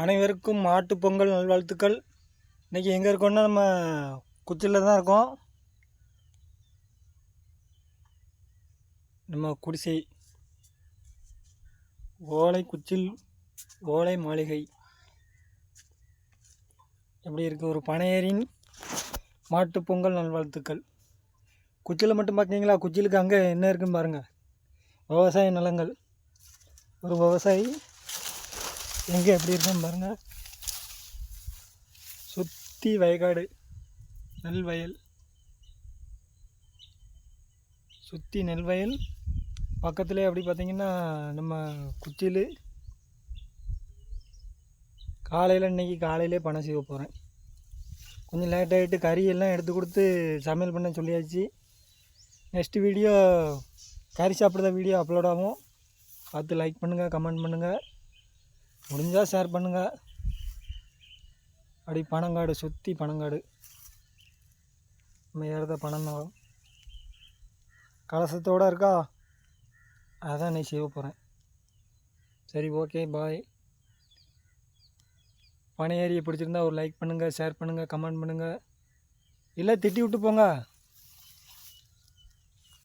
அனைவருக்கும் மாட்டுப் பொங்கல் நல்வாழ்த்துக்கள். இன்றைக்கி எங்கே இருக்கோன்னா நம்ம குச்சியில் தான் இருக்கோம். நம்ம குடிசை ஓலை குச்சில் ஓலை மாளிகை எப்படி இருக்குது? ஒரு பனையரின் மாட்டுப் பொங்கல் நல்வாழ்த்துக்கள். குச்சியில் மட்டும் பார்க்குறீங்களா? குச்சிலுக்கு அங்கே என்ன இருக்குன்னு பாருங்கள். விவசாய நிலங்கள். ஒரு விவசாயி எங்கே எப்படி இருக்குன்னு பாருங்கள். சுற்றி வயக்காடு, நெல் வயல், சுற்றி நெல் வயல். பக்கத்துலேயே அப்படி பார்த்திங்கன்னா நம்ம குச்சியில் இன்றைக்கி காலையிலே பனை செய்ய போகிறேன். கொஞ்சம் லேட் ஆகிட்டு கறியெல்லாம் எடுத்து கொடுத்து சமையல் பண்ண சொல்லியாச்சு. நெக்ஸ்ட்டு வீடியோ கறி சாப்பிட்ற வீடியோ அப்லோட் ஆகும். பார்த்து லைக் பண்ணுங்கள், கமெண்ட் பண்ணுங்கள், முடிஞ்சால் ஷேர் பண்ணுங்கள். அப்படி பனங்காடு, சுற்றி பனங்காடு. நம்ம ஏறத பனம்தான் கலசத்தோடு இருக்கா, அதான் நீ செய்ய போகிறேன். சரி, ஓகே, பாய். பனை ஏரியை பிடிச்சிருந்தா ஒரு லைக் பண்ணுங்கள், ஷேர் பண்ணுங்கள், கமெண்ட் பண்ணுங்கள். இல்லை திட்டி விட்டு போங்க.